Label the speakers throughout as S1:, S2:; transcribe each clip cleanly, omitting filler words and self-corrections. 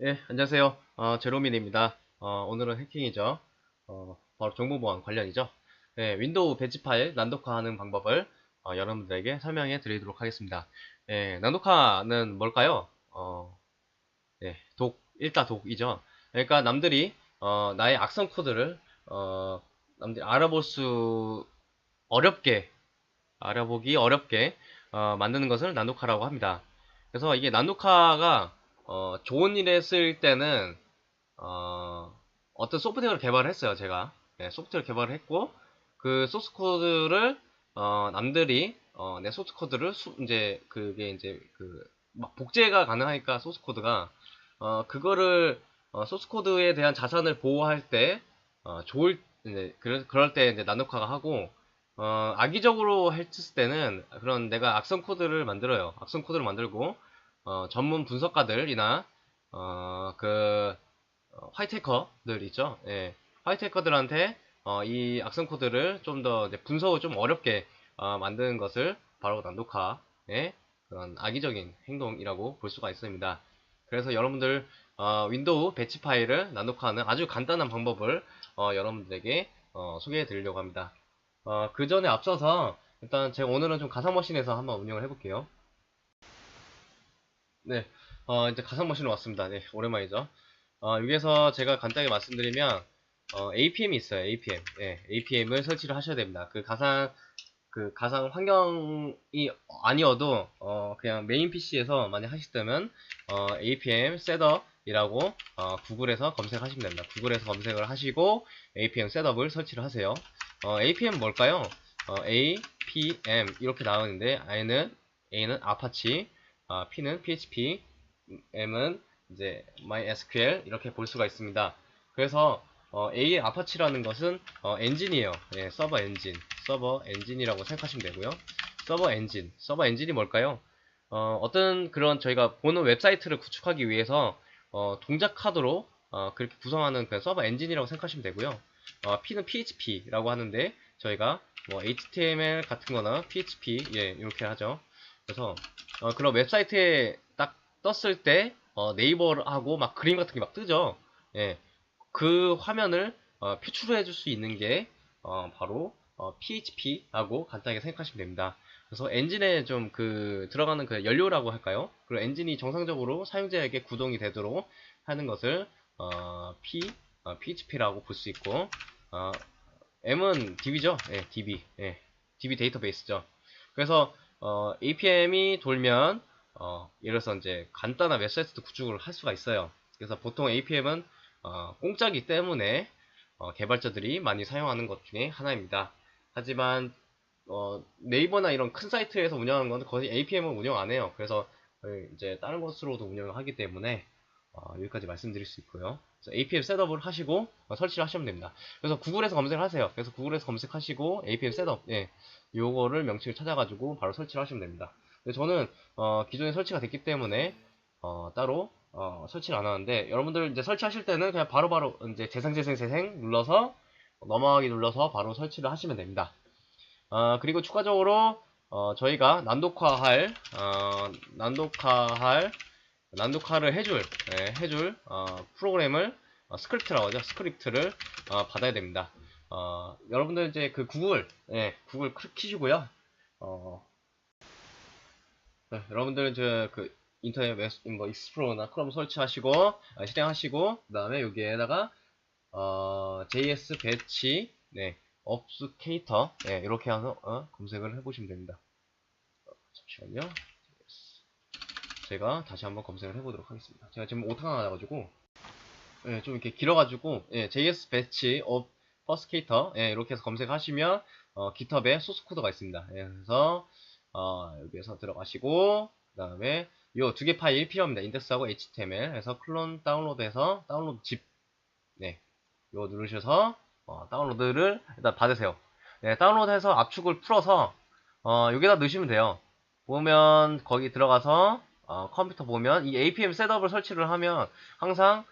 S1: 예, 안녕하세요. 제로민입니다. 오늘은 해킹이죠. 바로 정보보안 관련이죠. 예, 윈도우 배치 파일 난독화하는 방법을 여러분들에게 설명해 드리도록 하겠습니다. 예, 난독화는 뭘까요? 예, 일다 독이죠. 그러니까 남들이 나의 악성 코드를 남들이 어렵게 알아보기 어렵게 만드는 것을 난독화라고 합니다. 그래서 이게 난독화가 좋은 일에 쓸 때는 어떤 소프트웨어를 개발을 했어요, 제가. 네, 소프트웨어 개발을 했고, 그 소스 코드를, 남들이, 내 소스 코드를, 이제, 그게 이제, 막 복제가 가능하니까, 소스 코드가, 그거를, 소스 코드에 대한 자산을 보호할 때, 이제, 그럴 때 이제 난독화가 하고, 악의적으로 했을 때는, 그런 내가 악성 코드를 만들어요. 악성 코드를 만들고, 전문 분석가들이나, 그, 화이트 해커들 있죠. 예. 화이트 해커들한테 이 악성 코드를 좀 더 분석을 좀 어렵게 만드는 것을 바로 난독화의 그런 악의적인 행동이라고 볼 수가 있습니다. 그래서 여러분들 윈도우 배치 파일을 난독화하는 아주 간단한 방법을 여러분들에게 소개해 드리려고 합니다. 그 전에 앞서서 일단 제가 오늘은 좀 가상머신에서 한번 운영을 해볼게요. 네, 이제 가상머신으로 왔습니다. 네, 오랜만이죠. 여기에서 제가 간단하게 말씀드리면 APM이 있어요. APM. 예, APM을 설치를 하셔야 됩니다. 그 가상 환경이 아니어도 그냥 메인 PC에서 만약 하시다면 APM 셋업이라고 구글에서 검색하시면 됩니다. 구글에서 검색을 하시고 APM 셋업을 설치를 하세요. APM 뭘까요? APM 이렇게 나오는데 A는 아파치, P는 PHP, M은 이제 MySQL 이렇게 볼 수가 있습니다. 그래서 A의 아파치라는 것은 엔진이에요. 예, 서버 엔진이라고 생각하시면 되고요. 서버 엔진이 뭘까요? 어떤 그런 저희가 보는 웹사이트를 구축하기 위해서 동작 카드로 그렇게 구성하는 그 서버 엔진이라고 생각하시면 되고요. P는 PHP라고 하는데 저희가 뭐 HTML 같은 거나 PHP 예, 이렇게 하죠. 그래서 그런 웹사이트에 딱 떴을 때 네이버하고 막 그림 같은 게 막 뜨죠. 예, 그 화면을 표출해 줄 수 있는 게 바로 PHP라고 간단하게 생각하시면 됩니다. 그래서 엔진에 좀 들어가는 그 연료라고 할까요? 그리고 엔진이 정상적으로 사용자에게 구동이 되도록 하는 것을 PHP라고 볼 수 있고 어, M은 DB죠. 예, DB. 예, DB 데이터베이스죠. 그래서 APM이 돌면 예를 들어서 이제 간단한 웹사이트도 구축을 할 수가 있어요. 그래서 보통 APM은 공짜기 때문에 개발자들이 많이 사용하는 것 중에 하나입니다. 하지만 네이버나 이런 큰 사이트에서 운영하는 건 거의 APM은 운영 안 해요. 그래서 이제 다른 것으로도 운영을 하기 때문에 여기까지 말씀드릴 수 있고요. 그래서 APM 셋업을 하시고 설치를 하시면 됩니다. 그래서 구글에서 검색을 하세요. 그래서 구글에서 검색하시고 APM 셋업, 예, 요거를 명칭을 찾아가지고 바로 설치를 하시면 됩니다. 근데 저는 기존에 설치가 됐기 때문에 따로 설치를 안 하는데 여러분들 이제 설치하실 때는 그냥 바로바로 이제 재생 눌러서 넘어가기 눌러서 바로 설치를 하시면 됩니다. 그리고 추가적으로 저희가 난독화를 해줄 프로그램을 스크립트라고 하죠. 스크립트를 받아야 됩니다. 여러분들 이제 그 구글 키시고요. 어, 네, 여러분들 이제 그 인터넷 뭐 익스플로러나 크롬 설치하시고 실행하시고 그다음에 여기에다가 JS 배치 네, 업스케이터 네, 이렇게 해서 검색을 해보시면 됩니다. 잠시만요. 제가 다시 한번 검색을 해보도록 하겠습니다. 제가 지금 오타가 나가지고 예, 좀 이렇게 길어가지고 예, JS 배치 업 퍼스케이터 예, 이렇게 해서 검색하시면 GitHub에 소스 코드가 있습니다. 예, 그래서 여기에서 들어가시고 그 다음에 요 두 개 파일 필요합니다. 인덱스하고 HTML 해서 클론 다운로드해서 다운로드 집 네, 요 누르셔서 다운로드를 일단 받으세요. 네, 다운로드해서 압축을 풀어서 여기다 넣으시면 돼요. 보면 거기 들어가서 컴퓨터 보면 이 APM 셋업을 설치를 하면 항상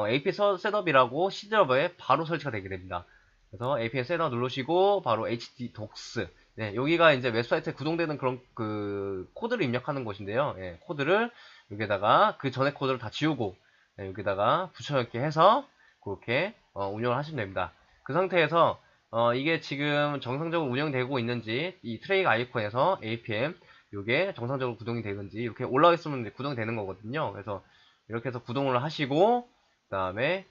S1: APM 셋업이라고 C드라이버에 바로 설치가 되게 됩니다. 그래서 APM 셋업 누르시고 바로 HD docs 네, 여기가 이제 웹사이트에 구동되는 그런 그 코드를 입력하는 곳인데요. 예, 코드를 여기에다가 그 전에 코드를 다 지우고 네, 여기다가 붙여넣기 해서 그렇게 운영을 하시면 됩니다. 그 상태에서 이게 지금 정상적으로 운영되고 있는지 이 트레이 아이콘에서 APM 이게 정상적으로 구동이 되는지 이렇게 올라와 있으면 구동이 되는 거거든요. 그래서 이렇게 해서 구동을 하시고 그 다음에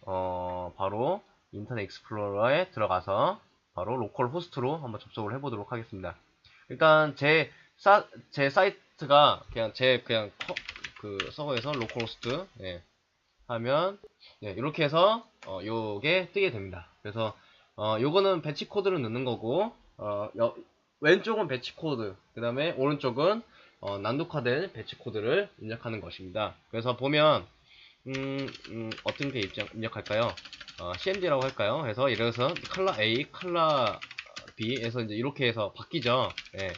S1: 바로 인터넷 익스플로러에 들어가서 바로 로컬 호스트로 한번 접속을 해보도록 하겠습니다. 일단 제 사이트가 그냥 그 서버에서 로컬 호스트 하면 이렇게 해서 요게 뜨게 됩니다. 그래서 요거는 배치 코드를 넣는 거고 왼쪽은 배치 코드 그 다음에 오른쪽은 난독화된 배치 코드를 입력하는 것입니다. 그래서 보면 어떤 게 입력할까요? CMD라고 할까요? 그래서 이래서 컬러 A, 컬러 B에서 이제 이렇게 해서 바뀌죠. 예,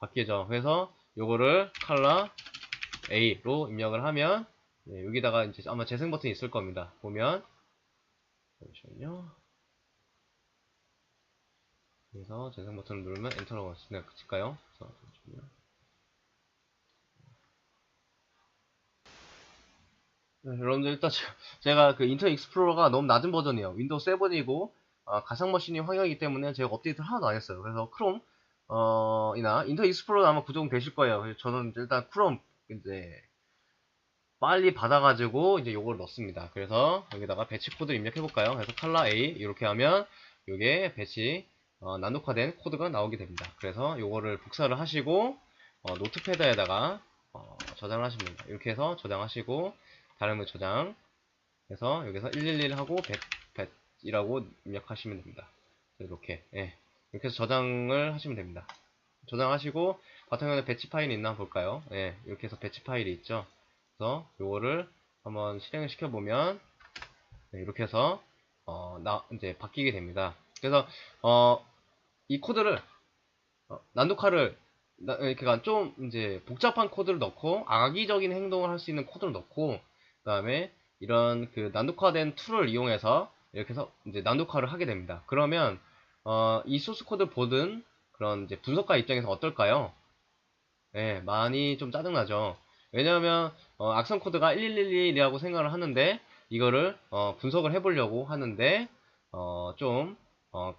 S1: 바뀌죠. 그래서 요거를 컬러 A로 입력을 하면 여기다가 이제 아마 재생 버튼이 있을 겁니다. 보면 잠시만요. 그래서 재생 버튼을 누르면 엔터로 칠까요? 잠시만요. 여러분들 일단 제가 그 인터넷 익스플로러가 너무 낮은 버전이에요. 윈도우 7이고 가상 머신이 환경이기 때문에 제가 업데이트를 하나도 안 했어요. 그래서 크롬 이나 인터넷 익스플로러 아마 구동되실 거예요. 그래서 저는 일단 크롬 이제 빨리 받아가지고 이제 요걸 넣습니다. 그래서 여기다가 배치 코드 입력해 볼까요? 그래서 칼라 A 이렇게 하면 요게 배치 난독화된 코드가 나오게 됩니다. 그래서 요거를 복사를 하시고 노트패드에다가 저장을 하시면 됩니다. 이렇게 해서 저장하시고 다른 저장 해서 여기서 111 하고 100이라고 입력하시면 됩니다. 이렇게 이렇게 해서 저장을 하시면 됩니다. 저장하시고 바탕화면에 배치 파일이 있나 볼까요? 이렇게 해서 배치 파일이 있죠. 그래서 요거를 한번 실행을 시켜보면 이렇게 해서 이제 바뀌게 됩니다. 그래서 이 코드를 난독화를 그러니까 좀 이제 복잡한 코드를 넣고 악의적인 행동을 할 수 있는 코드를 넣고 그다음에 이런 그 난독화된 툴을 이용해서 이렇게 해서 이제 난독화를 하게 됩니다. 그러면 이 소스 코드 보든 그런 이제 분석가 입장에서 어떨까요? 많이 좀 짜증나죠. 왜냐하면 악성 코드가 1111이라고 생각을 하는데 이거를 분석을 해보려고 하는데 좀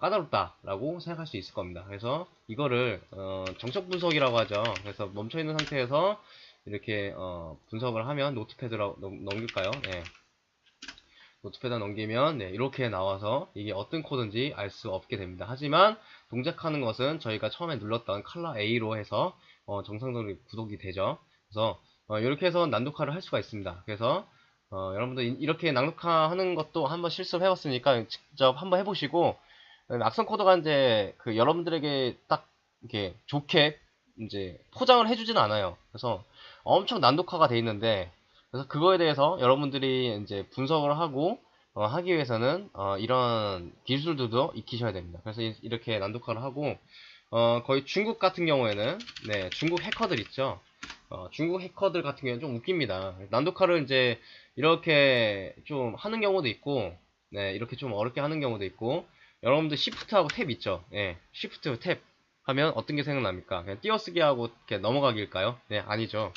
S1: 까다롭다라고 생각할 수 있을 겁니다. 그래서 이거를 정적 분석이라고 하죠. 그래서 멈춰 있는 상태에서 이렇게 분석을 하면 노트패드로 넘길까요? 노트패드 넘기면 이렇게 나와서 이게 어떤 코드인지 알 수 없게 됩니다. 하지만 동작하는 것은 저희가 처음에 눌렀던 컬러 A로 해서 정상적으로 구독이 되죠. 그래서 이렇게 해서 난독화를 할 수가 있습니다. 그래서 여러분들 이렇게 난독화하는 것도 한번 실습 해봤으니까 직접 한번 해보시고 악성 코드가 이제 그 여러분들에게 딱 이렇게 좋게 이제 포장을 해주진 않아요. 그래서 엄청 난독화가 돼 있는데 그래서 그거에 대해서 여러분들이 이제 분석을 하고 하기 위해서는 이런 기술들도 익히셔야 됩니다. 그래서 이렇게 난독화를 하고 거의 중국 같은 경우에는 중국 해커들 있죠. 중국 해커들 같은 경우에는 좀 웃깁니다. 난독화를 이제 이렇게 좀 하는 경우도 있고 이렇게 좀 어렵게 하는 경우도 있고 여러분들 시프트하고 탭 있죠. 시프트 탭 하면 어떤 게 생각납니까? 그냥 띄어쓰기 하고 이렇게 넘어가기일까요? 아니죠.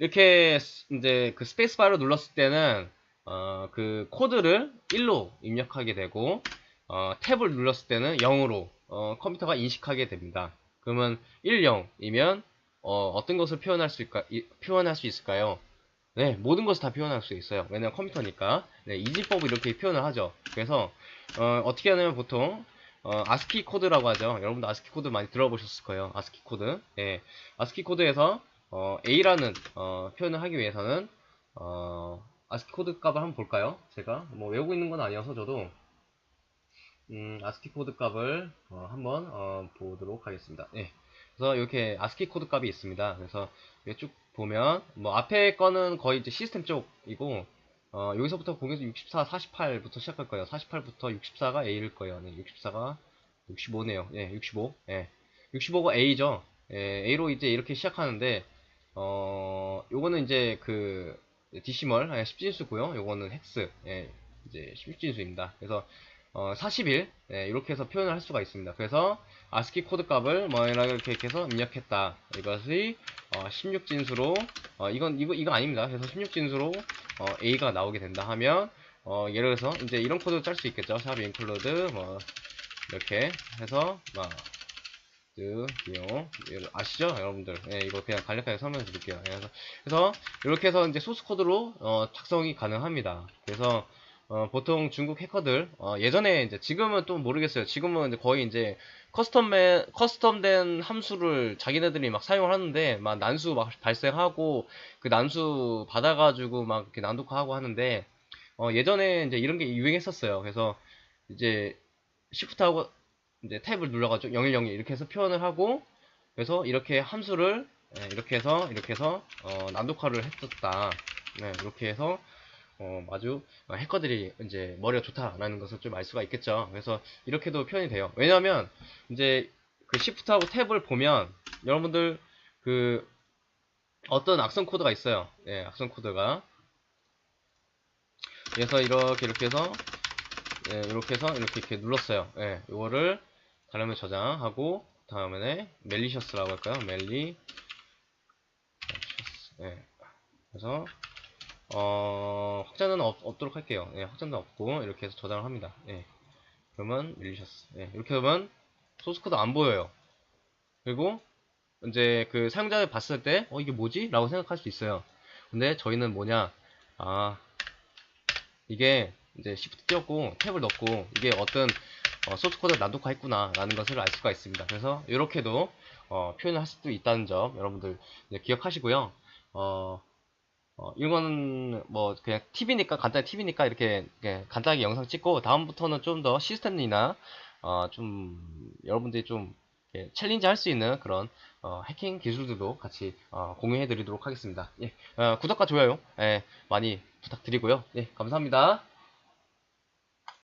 S1: 이렇게 이제 그 스페이스바를 눌렀을 때는 그 코드를 1로 입력하게 되고 탭을 눌렀을 때는 0으로 컴퓨터가 인식하게 됩니다. 그러면 1, 0이면 어떤 것을 표현할 수 있을까요? 모든 것을 다 표현할 수 있어요. 왜냐면 컴퓨터니까. 이지법을 이렇게 표현을 하죠. 그래서 어떻게 하냐면 보통 아스키 코드라고 하죠. 여러분도 아스키 코드 많이 들어보셨을 거예요. 아스키 코드. 아스키 코드에서 A라는 표현을 하기 위해서는 아스키 코드 값을 한번 볼까요? 제가 뭐 외우고 있는 건 아니어서 저도 아스키 코드 값을 한번 보도록 하겠습니다. 그래서 이렇게 아스키 코드 값이 있습니다. 그래서 쭉 보면 뭐 앞에 거는 거의 이제 시스템 쪽이고 여기서부터 보면서 64, 48부터 시작할 거예요. 48부터 64가 A일 거예요. 64가 65네요. 65. 65가 A죠. A로 이제 이렇게 시작하는데 요거는 이제 그 디시멀 10진수고요. 요거는 헥스 이제 10진수입니다. 그래서 41 이렇게 해서 표현을 할 수가 있습니다. 그래서 아스키 코드 값을 뭐 이렇게 해서 입력했다. 이것이 16진수로 이거 아닙니다. 그래서 16진수로 A가 나오게 된다 하면 예를 들어서 이제 이런 코드 짤 수 있겠죠. 샵 include 뭐 이렇게 해서 막 비용 아시죠 여러분들? 예, 이거 그냥 간략하게 설명해 드릴게요. 예, 그래서 이렇게 해서 이제 소스 코드로 작성이 가능합니다. 그래서 보통 중국 해커들 예전에 이제 지금은 또 모르겠어요. 지금은 이제 거의 이제 커스텀된 함수를 자기네들이 막 사용을 하는데 막 난수 막 발생하고 그 난수 받아가지고 막 이렇게 난독화하고 하는데 예전에 이제 이런 게 유행했었어요. 그래서 이제 시프트하고 이제 탭을 눌러가지고 010 이렇게 해서 표현을 하고 그래서 이렇게 함수를 이렇게 해서 난독화를 했었다. 네, 이렇게 해서 아주 해커들이 이제 머리가 좋다라는 것을 좀 알 수가 있겠죠. 그래서 이렇게도 표현이 돼요. 왜냐하면 이제 그 시프트하고 탭을 보면 여러분들 그 어떤 악성 코드가 있어요. 예, 악성 코드가 그래서 이렇게 해서 예, 이렇게 눌렀어요. 예, 이거를 다음에 저장하고 다음에 멜리셔스라고 할까요? 예, 그래서 확장은 없도록 할게요. 예, 확장도 없고 이렇게 해서 저장을 합니다. 예, 그러면 멜리셔스 예, 이렇게 하면 소스 코드 안 보여요. 그리고 이제 그 사용자를 봤을 때 이게 뭐지? 라고 생각할 수 있어요. 근데 저희는 뭐냐 이게 이제 시프트 띄웠고 탭을 넣고 이게 어떤 소스 코드를 난독화 했구나 라는 것을 알 수가 있습니다. 그래서 이렇게도 표현을 할 수도 있다는 점 여러분들 기억하시고요. 이거는 뭐 그냥 팁이니까 간단히 팁이니까 이렇게 간단하게 영상 찍고 다음부터는 좀 더 시스템이나 좀 여러분들이 좀 챌린지 할 수 있는 그런 해킹 기술들도 같이 공유해 드리도록 하겠습니다. 예, 구독과 좋아요 많이 부탁드리고요. 예, 감사합니다.